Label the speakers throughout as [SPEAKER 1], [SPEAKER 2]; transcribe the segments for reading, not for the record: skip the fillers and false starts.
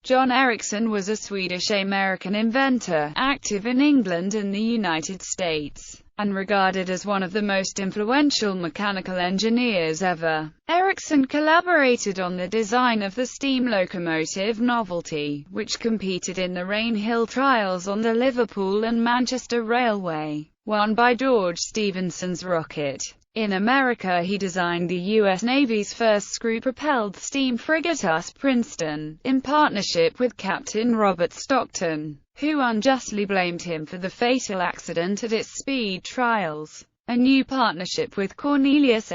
[SPEAKER 1] John Ericsson was a Swedish-American inventor, active in England and the United States, and regarded as one of the most influential mechanical engineers ever. Ericsson collaborated on the design of the steam locomotive Novelty, which competed in the Rainhill Trials on the Liverpool and Manchester Railway, won by George Stephenson's rocket. In America he designed the U.S. Navy's first screw-propelled steam frigate Princeton, in partnership with Captain Robert Stockton, who unjustly blamed him for the fatal accident at its speed trials. A new partnership with Cornelius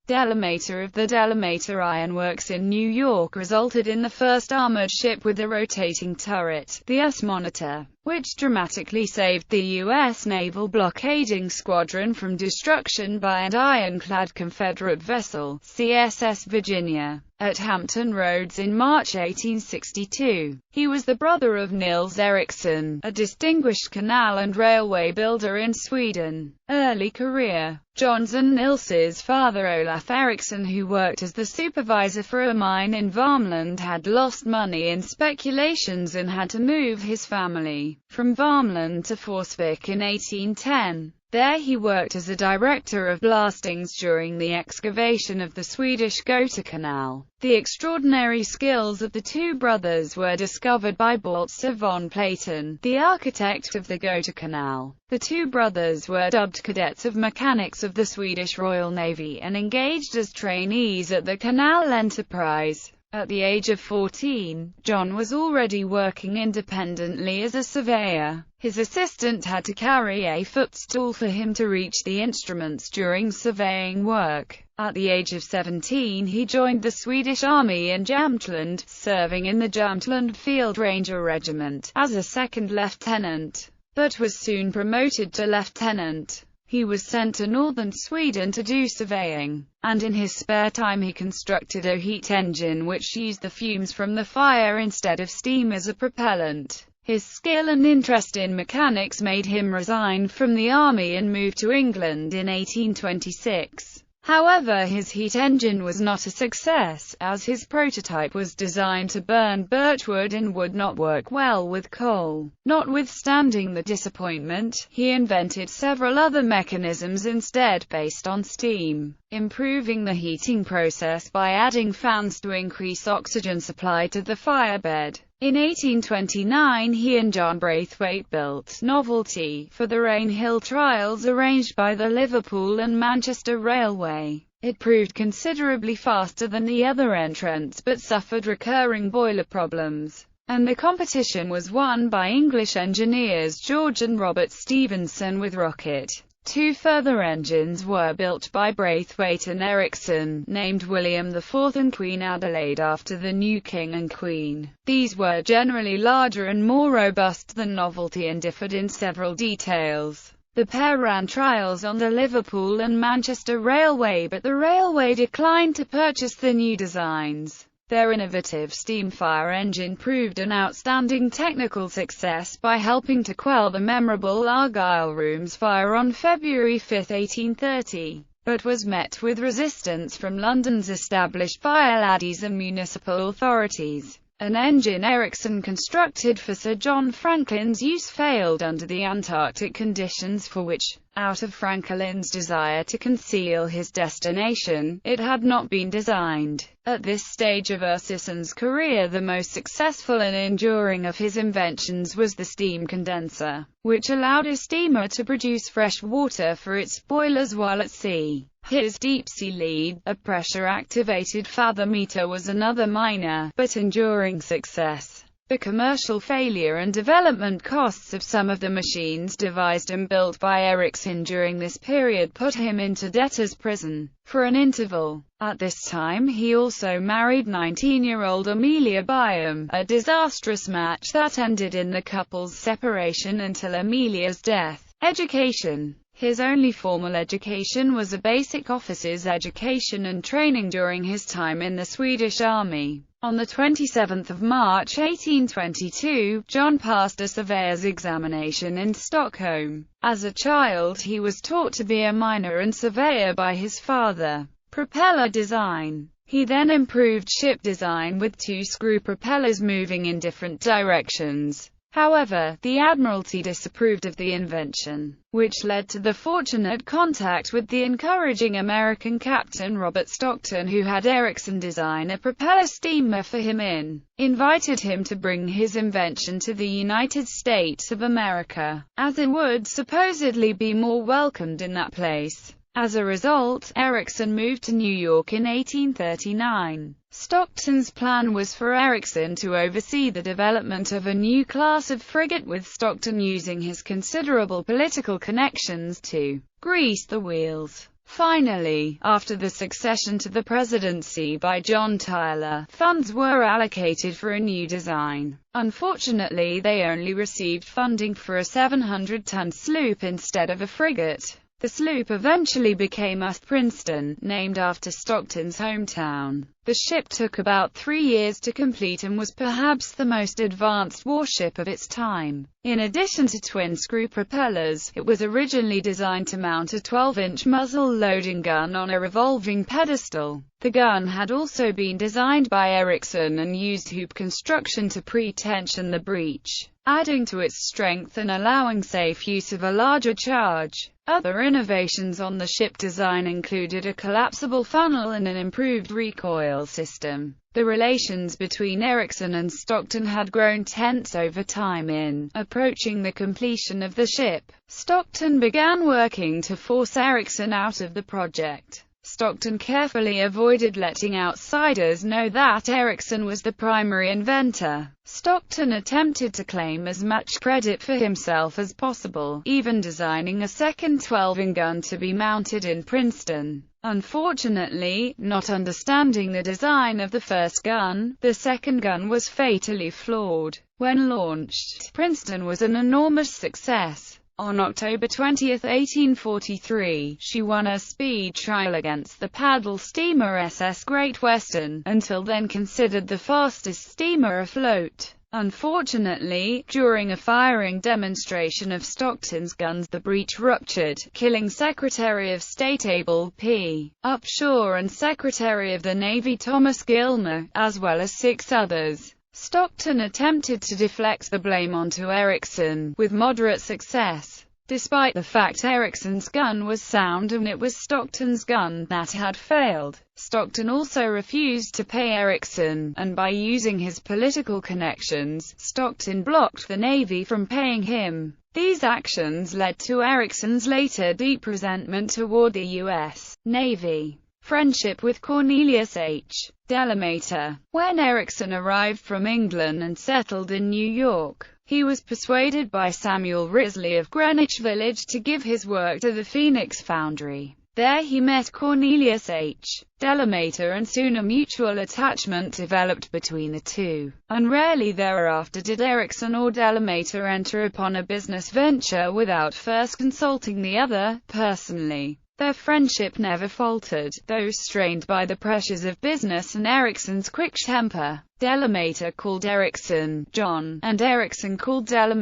[SPEAKER 1] Della of the Della Iron Works in New York resulted in the first armored ship with a rotating turret, the Monitor, which dramatically saved the U.S. naval blockading squadron from destruction by an ironclad Confederate vessel, CSS Virginia, at Hampton Roads in March 1862. He was the brother of Nils Ericsson, a distinguished canal and railway builder in Sweden. Early career. John's and Nils's father Olaf Ericsson, who worked as the supervisor for a mine in Värmland, had lost money in speculations and had to move his family from Värmland to Forsvik in 1810. There he worked as a director of blastings during the excavation of the Swedish Göta Canal. The extraordinary skills of the two brothers were discovered by Baltzar von Platen, the architect of the Göta Canal. The two brothers were dubbed cadets of mechanics of the Swedish Royal Navy and engaged as trainees at the canal enterprise. At the age of 14, John was already working independently as a surveyor. His assistant had to carry a footstool for him to reach the instruments during surveying work. At the age of 17 he joined the Swedish Army in Jämtland, serving in the Jämtland Field Ranger Regiment as a second lieutenant, but was soon promoted to lieutenant. He was sent to northern Sweden to do surveying, and in his spare time he constructed a heat engine which used the fumes from the fire instead of steam as a propellant. His skill and interest in mechanics made him resign from the army and move to England in 1826. However, his heat engine was not a success, as his prototype was designed to burn birchwood and would not work well with coal. Notwithstanding the disappointment, he invented several other mechanisms instead based on steam, improving the heating process by adding fans to increase oxygen supply to the firebed. In 1829 he and John Braithwaite built Novelty for the Rainhill Trials arranged by the Liverpool and Manchester Railway. It proved considerably faster than the other entrants but suffered recurring boiler problems, and the competition was won by English engineers George and Robert Stephenson with rocket. Two further engines were built by Braithwaite and Ericsson, named William IV and Queen Adelaide after the new king and queen. These were generally larger and more robust than Novelty and differed in several details. The pair ran trials on the Liverpool and Manchester Railway, but the railway declined to purchase the new designs. Their innovative steam fire engine proved an outstanding technical success by helping to quell the memorable Argyle Rooms fire on February 5, 1830, but was met with resistance from London's established fire laddies and municipal authorities. An engine Ericsson constructed for Sir John Franklin's use failed under the Antarctic conditions, for which, out of Franklin's desire to conceal his destination, it had not been designed. At this stage of Ericsson's career, the most successful and enduring of his inventions was the steam condenser, which allowed a steamer to produce fresh water for its boilers while at sea. His deep-sea lead, a pressure-activated fathometer, was another minor, but enduring success. The commercial failure and development costs of some of the machines devised and built by Ericsson during this period put him into debtor's prison for an interval. At this time he also married 19-year-old Amelia Byam, a disastrous match that ended in the couple's separation until Amelia's death. Education. His only formal education was a basic officer's education and training during his time in the Swedish Army. On the 27th of March 1822, John passed a surveyor's examination in Stockholm. As a child he was taught to be a miner and surveyor by his father. Propeller design. He then improved ship design with two screw propellers moving in different directions. However, the Admiralty disapproved of the invention, which led to the fortunate contact with the encouraging American captain Robert Stockton, who had Ericsson design a propeller steamer for him invited him to bring his invention to the United States of America, as it would supposedly be more welcomed in that place. As a result, Ericsson moved to New York in 1839. Stockton's plan was for Ericsson to oversee the development of a new class of frigate, with Stockton using his considerable political connections to grease the wheels. Finally, after the succession to the presidency by John Tyler, funds were allocated for a new design. Unfortunately, they only received funding for a 700-ton sloop instead of a frigate. The sloop eventually became Princeton, named after Stockton's hometown. The ship took about 3 years to complete and was perhaps the most advanced warship of its time. In addition to twin-screw propellers, it was originally designed to mount a 12-inch muzzle-loading gun on a revolving pedestal. The gun had also been designed by Ericsson and used hoop construction to pre-tension the breech, adding to its strength and allowing safe use of a larger charge. Other innovations on the ship design included a collapsible funnel and an improved recoil system. The relations between Ericsson and Stockton had grown tense over time. In approaching the completion of the ship, Stockton began working to force Ericsson out of the project. Stockton carefully avoided letting outsiders know that Ericsson was the primary inventor. Stockton attempted to claim as much credit for himself as possible, even designing a second 12-inch gun to be mounted in Princeton. Unfortunately, not understanding the design of the first gun, the second gun was fatally flawed. When launched, Princeton was an enormous success. On October 20, 1843, she won a speed trial against the paddle steamer SS Great Western, until then considered the fastest steamer afloat. Unfortunately, during a firing demonstration of Stockton's guns, the breech ruptured, killing Secretary of State Abel P. Upshur and Secretary of the Navy Thomas Gilmer, as well as 6 others. Stockton attempted to deflect the blame onto Ericsson, with moderate success. Despite the fact Ericsson's gun was sound and it was Stockton's gun that had failed, Stockton also refused to pay Ericsson, and by using his political connections, Stockton blocked the Navy from paying him. These actions led to Ericsson's later deep resentment toward the U.S. Navy. Friendship with Cornelius H. Della. When Ericsson arrived from England and settled in New York, he was persuaded by Samuel Risley of Greenwich Village to give his work to the Phoenix Foundry. There he met Cornelius H. Della, and soon a mutual attachment developed between the two, and rarely thereafter did Ericsson or Della enter upon a business venture without first consulting the other, personally. Their friendship never faltered, though strained by the pressures of business and Ericsson's quick temper. Della called Ericsson John, and Ericsson called Della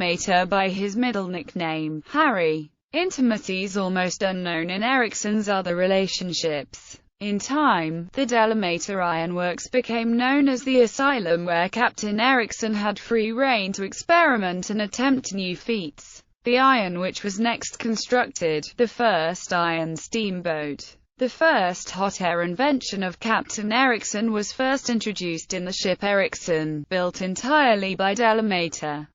[SPEAKER 1] by his middle nickname, Harry. Intimacies almost unknown in Ericsson's other relationships. In time, the Della Iron Works became known as the asylum where Captain Ericsson had free rein to experiment and attempt new feats. The iron which was next constructed, the first iron steamboat. The first hot air invention of Captain Ericsson was first introduced in the ship Ericsson, built entirely by Della.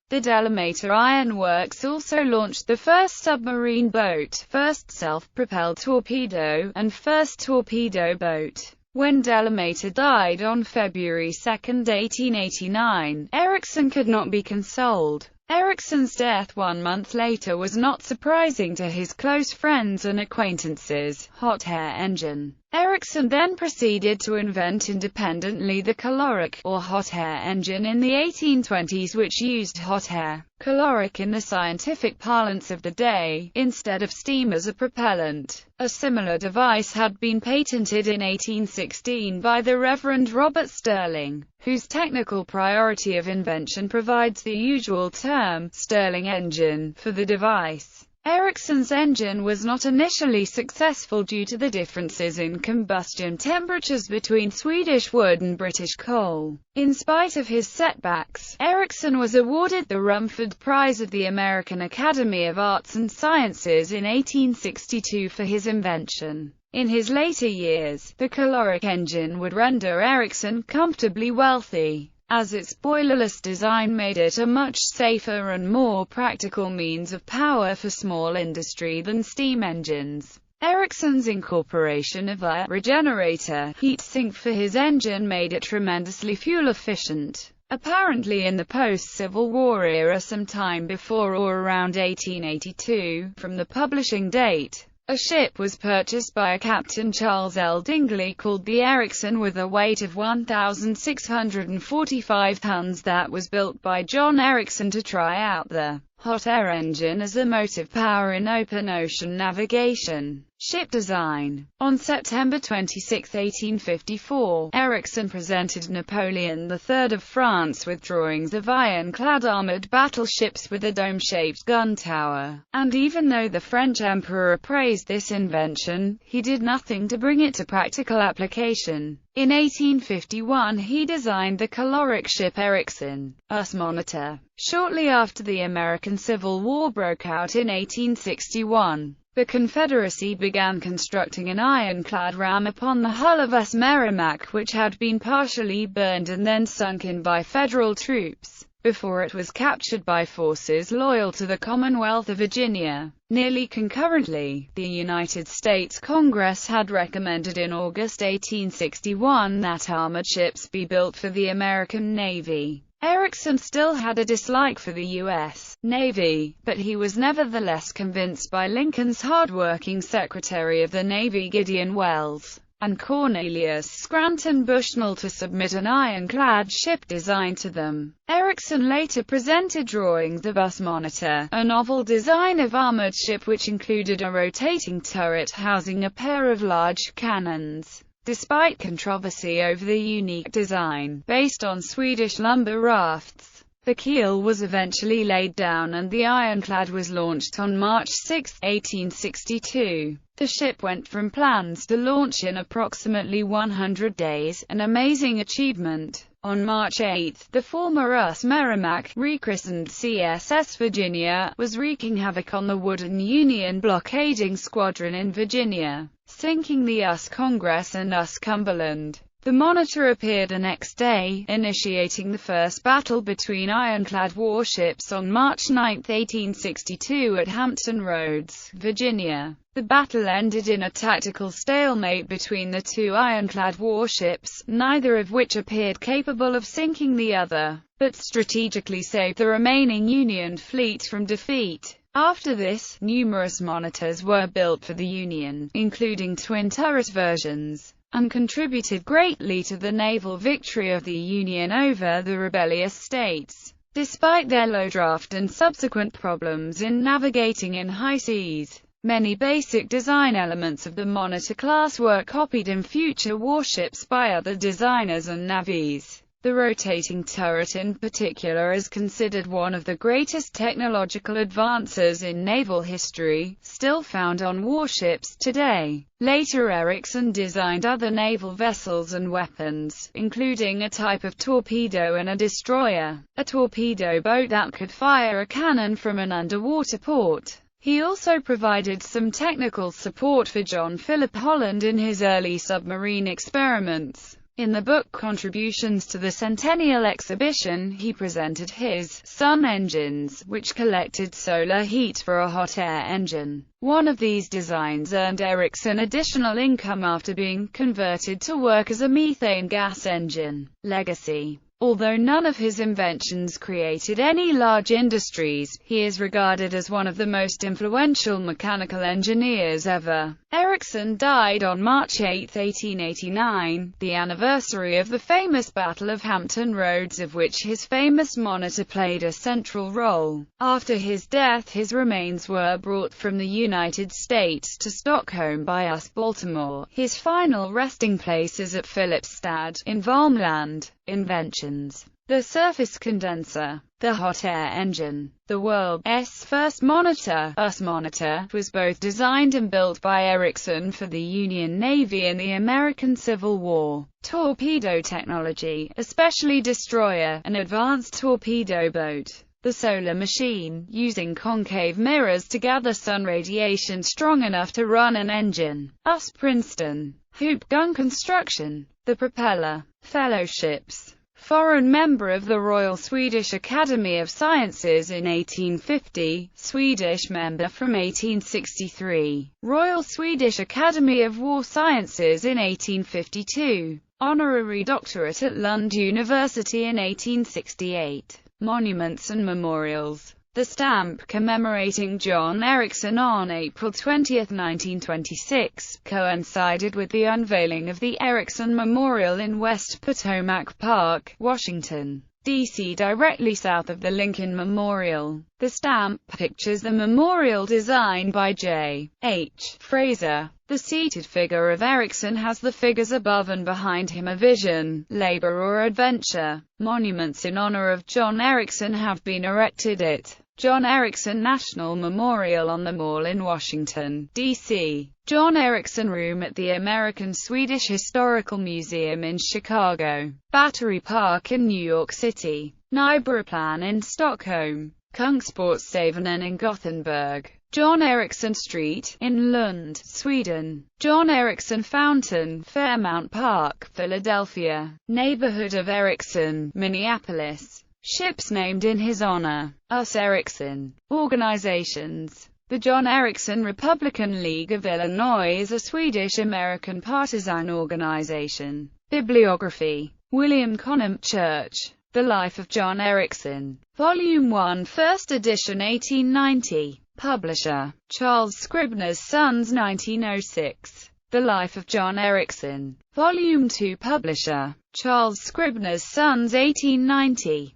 [SPEAKER 1] The Della Iron Works also launched the first submarine boat, first self-propelled torpedo, and first torpedo boat. When Della died on February 2, 1889, Ericsson could not be consoled. Ericsson's death 1 month later was not surprising to his close friends and acquaintances. Hot air engine. Ericsson then proceeded to invent independently the caloric, or hot air engine in the 1820s, which used hot air, caloric in the scientific parlance of the day, instead of steam as a propellant. A similar device had been patented in 1816 by the Reverend Robert Stirling, whose technical priority of invention provides the usual term, Stirling engine, for the device. Ericsson's engine was not initially successful due to the differences in combustion temperatures between Swedish wood and British coal. In spite of his setbacks, Ericsson was awarded the Rumford Prize of the American Academy of Arts and Sciences in 1862 for his invention. In his later years, the caloric engine would render Ericsson comfortably wealthy, as its boilerless design made it a much safer and more practical means of power for small industry than steam engines. Ericsson's incorporation of a regenerator heat sink for his engine made it tremendously fuel efficient. Apparently in the post-Civil War era, sometime before or around 1882, from the publishing date, a ship was purchased by a Captain Charles L. Dingley called the Ericsson with a weight of 1,645 tons that was built by John Ericsson to try out the hot air engine as a motive power in open ocean navigation. Ship design. On September 26, 1854, Ericsson presented Napoleon III of France with drawings of ironclad armored battleships with a dome-shaped gun tower, and even though the French emperor praised this invention, he did nothing to bring it to practical application. In 1851 he designed the caloric ship Ericsson, US Monitor. Shortly after the American Civil War broke out in 1861, the Confederacy began constructing an ironclad ram upon the hull of US Merrimac, which had been partially burned and then sunk in by Federal troops, before it was captured by forces loyal to the Commonwealth of Virginia. Nearly concurrently, the United States Congress had recommended in August 1861 that armored ships be built for the American Navy. Ericsson still had a dislike for the U.S. Navy, but he was nevertheless convinced by Lincoln's hard-working Secretary of the Navy Gideon Welles and Cornelius Scranton Bushnell to submit an ironclad ship design to them. Ericsson later presented drawings of US Monitor, a novel design of armored ship which included a rotating turret housing a pair of large cannons. Despite controversy over the unique design, based on Swedish lumber rafts, the keel was eventually laid down and the ironclad was launched on March 6, 1862. The ship went from plans to launch in approximately 100 days, an amazing achievement. On March 8, the former US Merrimac, rechristened CSS Virginia, was wreaking havoc on the wooden Union blockading squadron in Virginia, sinking the US Congress and US Cumberland. The Monitor appeared the next day, initiating the first battle between ironclad warships on March 9, 1862 at Hampton Roads, Virginia. The battle ended in a tactical stalemate between the two ironclad warships, neither of which appeared capable of sinking the other, but strategically saved the remaining Union fleet from defeat. After this, numerous monitors were built for the Union, including twin-turret versions, and contributed greatly to the naval victory of the Union over the rebellious states. Despite their low draft and subsequent problems in navigating in high seas, many basic design elements of the Monitor class were copied in future warships by other designers and navies. The rotating turret in particular is considered one of the greatest technological advances in naval history, still found on warships today. Later Ericsson designed other naval vessels and weapons, including a type of torpedo and a destroyer, a torpedo boat that could fire a cannon from an underwater port. He also provided some technical support for John Philip Holland in his early submarine experiments. In the book Contributions to the Centennial Exhibition, he presented his Sun engines, which collected solar heat for a hot air engine. One of these designs earned Ericsson additional income after being converted to work as a methane gas engine. Legacy. Although none of his inventions created any large industries, he is regarded as one of the most influential mechanical engineers ever. Ericsson died on March 8, 1889, the anniversary of the famous Battle of Hampton Roads, of which his famous Monitor played a central role. After his death, his remains were brought from the United States to Stockholm by US Baltimore. His final resting place is at Filipstad, in Värmland. Inventions. the surface condenser, the hot air engine. The world's first monitor, US monitor, was both designed and built by Ericsson for the Union Navy in the American Civil War. Torpedo technology, especially destroyer, and advanced torpedo boat. The solar machine, using concave mirrors to gather sun radiation strong enough to run an engine. US Princeton. Hoop gun construction. The propeller. Fellowships. Foreign member of the Royal Swedish Academy of Sciences in 1850, Swedish member from 1863, Royal Swedish Academy of War Sciences in 1852, honorary doctorate at Lund University in 1868. Monuments and memorials. The stamp commemorating John Ericsson on April 20, 1926, coincided with the unveiling of the Ericsson Memorial in West Potomac Park, Washington, D.C. directly south of the Lincoln Memorial. The stamp pictures the memorial designed by J. H. Fraser. The seated figure of Ericsson has the figures above and behind him a vision, labor or adventure. Monuments in honor of John Ericsson have been erected at John Ericsson National Memorial on the Mall in Washington, D.C., John Ericsson Room at the American Swedish Historical Museum in Chicago, Battery Park in New York City, Nybraplan in Stockholm, Kungsportsavennen in Gothenburg, John Ericsson Street, in Lund, Sweden, John Ericsson Fountain, Fairmount Park, Philadelphia, Neighborhood of Ericsson, Minneapolis. Ships named in his honor. US Ericsson. Organizations. The John Ericsson Republican League of Illinois is a Swedish-American partisan organization. Bibliography. William Conham Church. The Life of John Ericsson. Volume 1, First edition 1890. Publisher. Charles Scribner's Sons 1906. The Life of John Ericsson. Volume 2. Publisher. Charles Scribner's Sons 1890.